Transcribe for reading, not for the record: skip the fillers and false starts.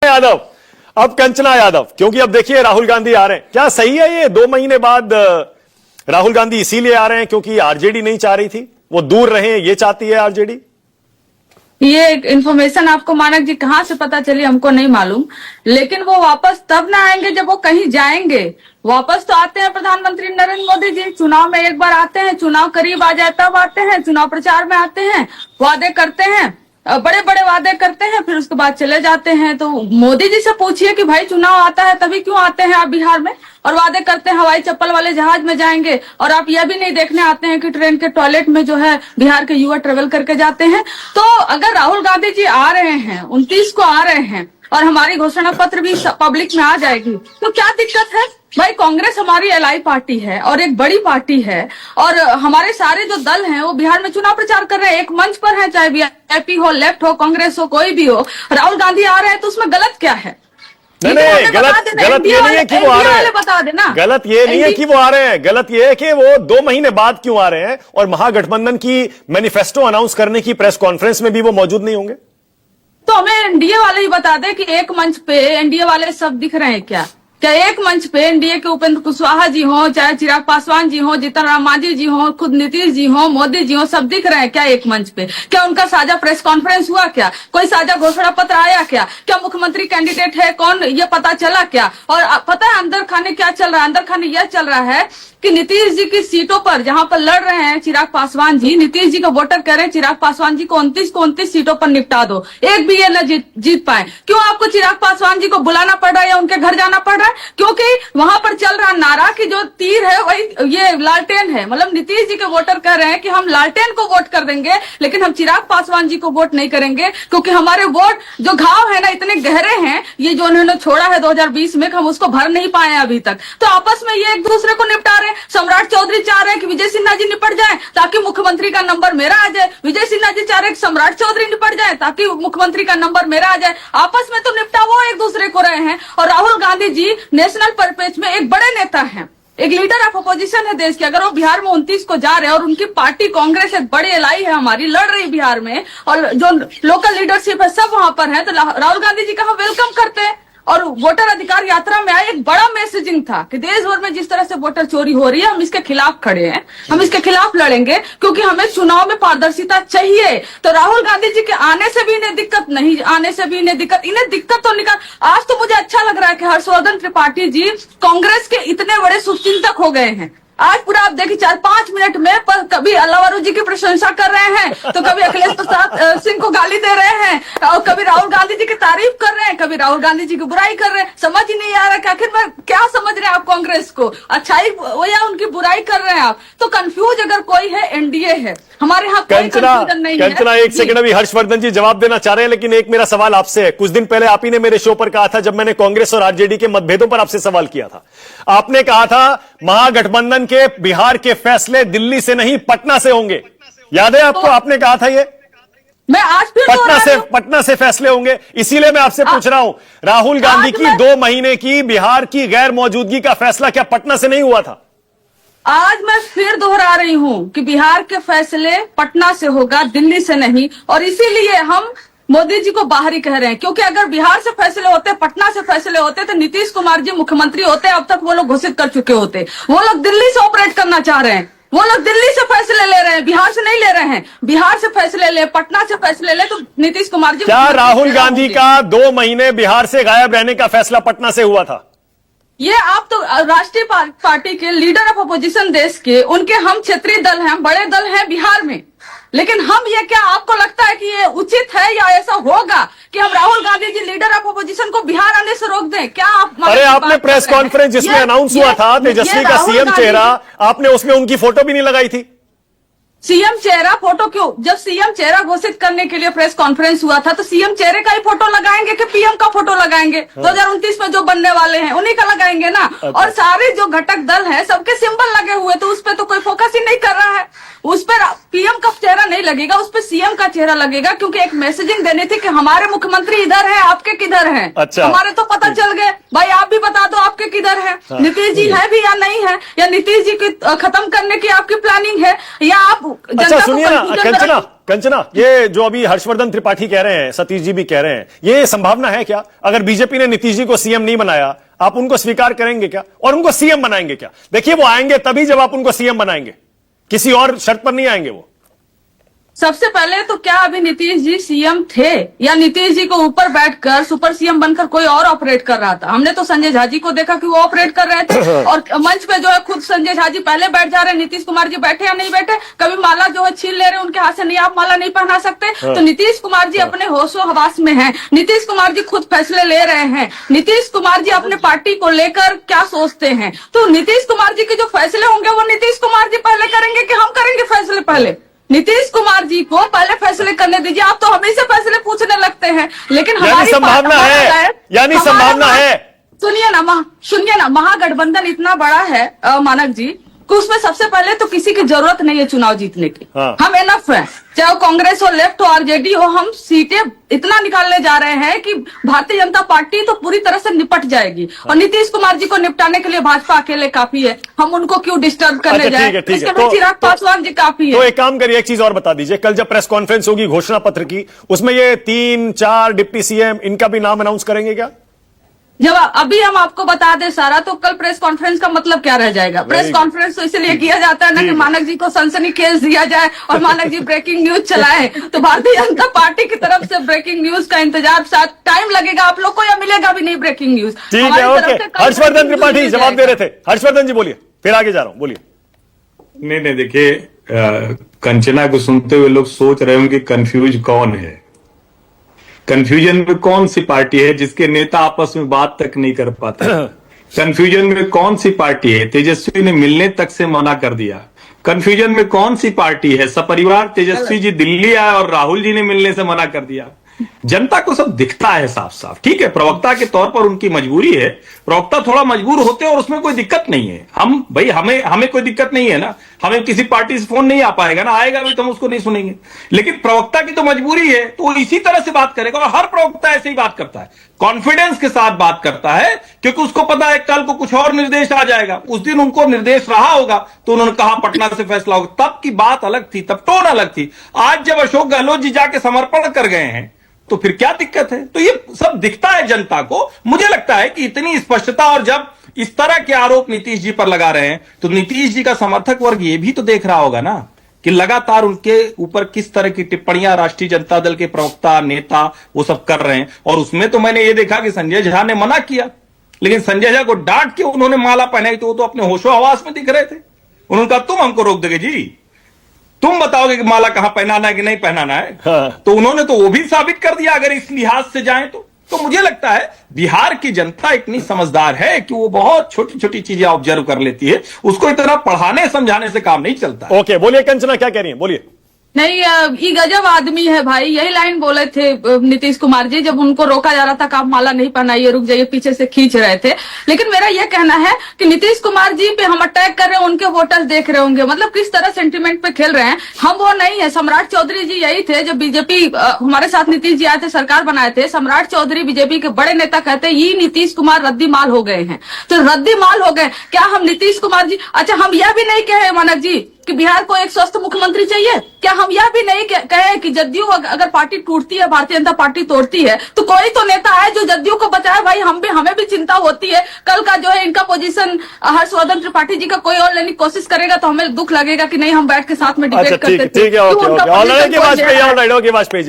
यादव, अब कंचना यादव, क्योंकि अब देखिए राहुल गांधी आ रहे हैं, क्या सही है ये 2 महीने बाद राहुल गांधी इसीलिए आ रहे हैं क्योंकि आरजेडी नहीं चाह रही थी, वो दूर रहे, ये चाहती है आरजेडी? ये इन्फॉर्मेशन आपको मानक जी कहाँ से पता चली हमको नहीं मालूम, लेकिन वो वापस तब ना आएंगे जब वो कहीं जाएंगे। वापस तो आते हैं प्रधानमंत्री नरेंद्र मोदी जी, चुनाव में एक बार आते हैं, चुनाव करीब आ जाए तब आते हैं, चुनाव प्रचार में आते हैं, वादे करते हैं, बड़े बड़े वादे करते हैं, फिर उसके बाद चले जाते हैं। तो मोदी जी से पूछिए कि भाई चुनाव आता है तभी क्यों आते हैं आप बिहार में और वादे करते हैं हवाई चप्पल वाले जहाज में जाएंगे, और आप यह भी नहीं देखने आते हैं कि ट्रेन के टॉयलेट में जो है बिहार के युवा ट्रेवल करके जाते हैं। तो अगर राहुल गांधी जी आ रहे हैं, 29 को आ रहे हैं और हमारी घोषणा पत्र भी पब्लिक में आ जाएगी, तो क्या दिक्कत है भाई? कांग्रेस हमारी एलआई पार्टी है और एक बड़ी पार्टी है, और हमारे सारे जो दल हैं वो बिहार में चुनाव प्रचार कर रहे हैं, एक मंच पर है, चाहे बीजेपी हो, लेफ्ट हो, कांग्रेस हो, कोई भी हो। राहुल गांधी आ रहे हैं तो उसमें गलत क्या है? नहीं, गलत ये नहीं है कि वो आ रहे हैं, बता देना। गलत ये नहीं है कि वो आ रहे हैं, गलत ये है कि वो 2 महीने बाद क्यों आ रहे हैं, और महागठबंधन की मैनिफेस्टो अनाउंस करने की प्रेस कॉन्फ्रेंस में भी वो मौजूद नहीं होंगे। तो हमें एनडीए वाले ही बता दे कि एक मंच पे एनडीए वाले सब दिख रहे हैं क्या? क्या एक मंच पे एनडीए के उपेंद्र कुशवाहा जी हो, चाहे चिराग पासवान जी हो, जीतन राम मांझी जी हो, खुद नीतीश जी हो, मोदी जी हो, सब दिख रहे हैं क्या एक मंच पे? क्या उनका साझा प्रेस कॉन्फ्रेंस हुआ क्या? कोई साझा घोषणा पत्र आया क्या? क्या मुख्यमंत्री कैंडिडेट है कौन, ये पता चला क्या? और पता है अंदर खाने क्या चल रहा है? अंदर खाने यह चल रहा है कि नीतीश जी की सीटों पर जहां पर लड़ रहे हैं चिराग पासवान जी, नीतीश जी का वोटर कह रहे हैं चिराग पासवान जी को 29 सीटों पर निपटा दो, एक भी ये न जीत पाए। क्यों आपको चिराग पासवान जी को बुलाना पड़ रहा है या उनके घर जाना पड़ रहा है? क्योंकि वहां पर चल रहा नारा कि जो तीर है वही ये लालटेन है। मतलब नीतीश जी के वोटर कह रहे हैं कि हम लालटेन को वोट कर देंगे, लेकिन हम चिराग पासवान जी को वोट नहीं करेंगे, क्योंकि हमारे वोट जो घाव है ना इतने गहरे हैं, ये जो उन्होंने छोड़ा है 2020 में, हम उसको भर नहीं पाए अभी तक। तो आपस में ये एक दूसरे को निपटा रहे हैं। सम्राट चौधरी चाह रहे हैं कि विजय सिन्हा जी निपट जाए ताकि मुख्यमंत्री का नंबर मेरा आ जाए, विजय सिन्हा जी चाह रहे हैं कि सम्राट चौधरी निपट जाए ताकि मुख्यमंत्री का नंबर मेरा आ जाए। आपस में तो निपटा वो एक दूसरे को रहे हैं। और राहुल गांधी जी नेशनल परपेज में एक बड़े नेता हैं, एक लीडर ऑफ अपोजिशन है देश के। अगर वो बिहार में 29 को जा रहे हैं और उनकी पार्टी कांग्रेस एक बड़ी एलआई है हमारी, लड़ रही बिहार में, और जो लोकल लीडरशिप है सब वहां पर है, तो राहुल गांधी जी का हम वेलकम करते हैं। और वोटर अधिकार यात्रा में आए एक बड़ा मैसेजिंग था कि देश भर में जिस तरह से वोटर चोरी हो रही है, हम इसके खिलाफ खड़े हैं, हम इसके खिलाफ लड़ेंगे, क्योंकि हमें चुनाव में पारदर्शिता चाहिए। तो राहुल गांधी जी के आने से भी इन्हें दिक्कत, नहीं आने से भी इन्हें दिक्कत, इन्हें दिक्कत तो निकाल। आज तो मुझे अच्छा लग रहा है कि हर्षवर्धन त्रिपाठी जी कांग्रेस के इतने बड़े शुभचिंतक हो गए हैं। आज पूरा आप देखिए 4-5 मिनट में कभी अल्लाह जी की प्रशंसा कर रहे हैं, तो कभी अखिलेश प्रसाद सिंह को गाली दे रहे हैं, और कभी राहुल गांधी जी की तारीफ कर रहे हैं, कभी राहुल गांधी जी की बुराई कर रहे हैं। समझ ही नहीं आ रहा कि आखिर में क्या समझ रहे हैं आप कांग्रेस को, अच्छाई या उनकी बुराई कर रहे हैं आप? तो कंफ्यूज अगर कोई है एनडीए है, हमारे यहाँ कोई कंफ्यूजन नहीं है। कंचना एक सेकंड, अभी हर्षवर्धन जी जवाब देना चाह रहे हैं, लेकिन एक मेरा सवाल आपसे है। कुछ दिन पहले आप ही ने मेरे शो पर कहा था, जब मैंने कांग्रेस और आरजेडी के मतभेदों पर आपसे सवाल किया था, आपने कहा था महागठबंधन के बिहार के फैसले दिल्ली से नहीं पटना से होंगे। याद है आपको? आपने कहा था ये मैं आज फिर पटना से फैसले होंगे। इसीलिए मैं आपसे पूछ रहा हूं, राहुल गांधी की 2 महीने की बिहार की गैर मौजूदगी का फैसला क्या पटना से नहीं हुआ था? आज मैं फिर दोहरा रही हूं कि बिहार के फैसले पटना से होगा, दिल्ली से नहीं। और इसीलिए हम मोदी जी को बाहरी कह रहे हैं, क्योंकि अगर बिहार से फैसले होते, पटना से फैसले होते, तो नीतीश कुमार जी मुख्यमंत्री होते, अब तक वो लोग घोषित कर चुके होते। वो लोग दिल्ली से ऑपरेट करना चाह रहे हैं, वो लोग दिल्ली से फैसले ले रहे हैं, बिहार से नहीं ले रहे हैं। बिहार से फैसले ले, पटना से फैसले ले, तो नीतीश कुमार जी। क्या राहुल गांधी का 2 महीने बिहार से गायब रहने का फैसला पटना से हुआ था? ये आप तो राष्ट्रीय पार्टी के लीडर ऑफ अपोजिशन देश के, उनके हम क्षेत्रीय दल हैं, बड़े दल हैं बिहार में, लेकिन हम ये, क्या आपको लगता है कि ये उचित है या ऐसा होगा कि हम Rahul Gandhi ji leader of opposition को बिहार आने से रोक दें? क्या आप? अरे आपने प्रेस कॉन्फ्रेंस जिसमें अनाउंस हुआ था तेजस्वी का सीएम चेहरा, आपने उसमें उनकी फोटो भी नहीं लगाई थी। सीएम चेहरा फोटो क्यों? जब सीएम चेहरा घोषित करने के लिए प्रेस कॉन्फ्रेंस हुआ था, तो सीएम चेहरे का ही फोटो लगाएंगे कि पीएम का फोटो लगाएंगे? 2029 में जो बनने वाले हैं उन्हीं का लगाएंगे ना। और सारे जो घटक दल हैं सबके सिंबल लगे हुए, तो उस पर तो कोई फोकस ही नहीं कर रहा है। उस पर पीएम का चेहरा नहीं लगेगा, उस पर सीएम का चेहरा लगेगा, क्योंकि एक मैसेजिंग देनी थी कि हमारे मुख्यमंत्री इधर है, आपके किधर है। अच्छा। हमारे तो पता चल गए, भाई आप भी बता दो आपके किधर है। हाँ। नीतीश जी है भी या नहीं है, या नीतीश जी की खत्म करने की आपकी प्लानिंग है, या आप अच्छा सुनिए ना कंचना, ये जो अभी हर्षवर्धन त्रिपाठी कह रहे हैं, सतीश जी भी कह रहे हैं, ये संभावना है क्या? अगर बीजेपी ने नीतीश जी को सीएम नहीं बनाया, आप उनको स्वीकार करेंगे क्या और उनको सीएम बनाएंगे क्या? देखिए वो आएंगे तभी जब आप उनको सीएम बनाएंगे, किसी और शर्त पर नहीं आएंगे वो। सबसे पहले तो क्या अभी नीतीश जी सीएम थे, या नीतीश जी को ऊपर बैठकर सुपर सीएम बनकर कोई और ऑपरेट कर रहा था? हमने तो संजय झा जी को देखा कि वो ऑपरेट कर रहे थे, और मंच पे जो है खुद संजय झा जी पहले बैठ जा रहे हैं, नीतीश कुमार जी बैठे या नहीं बैठे, कभी माला जो है छीन ले रहे हैं उनके हाथ से, नहीं आप माला नहीं पहना सकते। तो नीतीश कुमार जी अपने होशो हवास में हैं, नीतीश कुमार जी खुद फैसले ले रहे हैं, नीतीश कुमार जी अपने पार्टी को लेकर क्या सोचते हैं। तो नीतीश कुमार जी के जो फैसले होंगे वो नीतीश कुमार जी पहले करेंगे कि हम करेंगे फैसले? पहले नीतीश कुमार जी को पहले फैसले करने दीजिए। आप तो हमें से फैसले पूछने लगते हैं, लेकिन हमारी संभावना है, यानी संभावना है। सुनिए ना, महागठबंधन इतना बड़ा है मानक जी कि उसमें सबसे पहले तो किसी की जरूरत नहीं है चुनाव जीतने की। हाँ। हम एनफ है, चाहे वो कांग्रेस हो, लेफ्ट हो, आरजेडी हो, हम सीटें इतना निकालने जा रहे हैं कि भारतीय जनता पार्टी तो पूरी तरह से निपट जाएगी। और नीतीश कुमार जी को निपटाने के लिए भाजपा अकेले काफी है, हम उनको क्यों डिस्टर्ब करने जाए? इसके बाद चिराग पासवान जी काफी है। तो एक काम करिए, एक चीज और बता दीजिए, कल जब प्रेस कॉन्फ्रेंस होगी घोषणा पत्र की, उसमें ये 3-4 डिप्टी सीएम इनका भी नाम अनाउंस करेंगे क्या? जब अभी हम आपको बता दें सारा, तो कल प्रेस कॉन्फ्रेंस का मतलब क्या रह जाएगा? प्रेस कॉन्फ्रेंस तो इसलिए किया जाता है ना कि मानक जी को सनसनीखेज दिया जाए और मानक जी ब्रेकिंग न्यूज चलाए। तो भारतीय जनता पार्टी की तरफ से ब्रेकिंग न्यूज का इंतजार, साथ टाइम लगेगा आप लोग को या मिलेगा भी नहीं ब्रेकिंग न्यूज। ठीक है, ओके। हर्षवर्धन त्रिपाठी जवाब दे रहे थे। हर्षवर्धन जी बोलिए, फिर आगे जा रहा हूं, बोलिए। नहीं देखिए, कंचना को सुनते हुए लोग सोच रहे होंगे कंफ्यूज कौन है। कंफ्यूजन में कौन सी पार्टी है जिसके नेता आपस में बात तक नहीं कर पाते? कंफ्यूजन में कौन सी पार्टी है? तेजस्वी ने मिलने तक से मना कर दिया। कंफ्यूजन में कौन सी पार्टी है? सपरिवार तेजस्वी जी दिल्ली आए और राहुल जी ने मिलने से मना कर दिया। जनता को सब दिखता है साफ साफ। ठीक है, प्रवक्ता के तौर पर उनकी मजबूरी है, प्रवक्ता थोड़ा मजबूर होते हैं और उसमें कोई दिक्कत नहीं है। हमें कोई दिक्कत नहीं है ना, हमें किसी पार्टी से फोन नहीं आ पाएगा ना, आएगा भी तो हम उसको नहीं सुनेंगे। लेकिन प्रवक्ता की तो मजबूरी है, तो वो इसी तरह से बात करेगा, और हर प्रवक्ता ऐसे ही बात करता है, कॉन्फिडेंस के साथ बात करता है, क्योंकि उसको पता है कल को कुछ और निर्देश आ जाएगा। उस दिन उनको निर्देश रहा होगा तो उन्होंने कहा पटना से फैसला होगा, तब की बात अलग थी, तब टोन अलग थी। आज जब अशोक गहलोत जी जाके समर्पण कर गए हैं तो फिर क्या दिक्कत है? तो ये सब दिखता है जनता को। मुझे लगता है कि इतनी स्पष्टता, और जब इस तरह के आरोप नीतीश जी पर लगा रहे हैं तो नीतीश जी का समर्थक वर्ग ये भी तो देख रहा होगा ना कि लगातार उनके ऊपर किस तरह की टिप्पणियां राष्ट्रीय जनता दल के प्रवक्ता, नेता वो सब कर रहे हैं। और उसमें तो मैंने ये देखा कि संजय झा ने मना किया, लेकिन संजय झा को डांट के उन्होंने माला पहनाई तो वो तो अपने होशो हवास में दिख रहे थे। उन्होंने कहा तुम हमको रोक दोगे जी, तुम बताओगे कि माला कहां पहनाना है कि नहीं पहनाना है। हाँ। तो उन्होंने तो वो भी साबित कर दिया, अगर इस लिहाज से जाएं तो मुझे लगता है बिहार की जनता इतनी समझदार है कि वो बहुत छोटी छोटी चीजें ऑब्जर्व कर लेती है, उसको इतना पढ़ाने समझाने से काम नहीं चलता है। ओके, बोलिए कंचना, क्या कह रही है, बोलिए। नहीं, ये गजब आदमी है भाई, यही लाइन बोले थे नीतीश कुमार जी जब उनको रोका जा रहा था कि आप माला नहीं पहनाइए, रुक जाइए, पीछे से खींच रहे थे। लेकिन मेरा यह कहना है कि नीतीश कुमार जी पे हम अटैक कर रहे हैं, उनके वोटर्स देख रहे होंगे, मतलब किस तरह सेंटिमेंट पे खेल रहे हैं। हम वो नहीं है। सम्राट चौधरी जी यही थे जब बीजेपी हमारे साथ नीतीश जी आए थे, सरकार बनाए थे। सम्राट चौधरी बीजेपी के बड़े नेता कहते हैं ये नीतीश कुमार रद्दी माल हो गए हैं। तो रद्दी माल हो गए क्या हम नीतीश कुमार जी? अच्छा, हम यह भी नहीं कहे मानक जी कि बिहार को एक स्वस्थ मुख्यमंत्री चाहिए? क्या हम यह भी नहीं कहे कि जदयू अगर पार्टी टूटती है, भारतीय जनता पार्टी तोड़ती है, तो कोई तो नेता है जो जदयू को बचाए? भाई हमें भी चिंता होती है। कल का जो है इनका पोजीशन हर्षवर्धन त्रिपाठी जी का कोई और लेने की कोशिश करेगा तो हमें दुख लगेगा कि नहीं, हम बैठ के साथ में डिबेट करते थे। ठीक है, ओके, वाजपेयी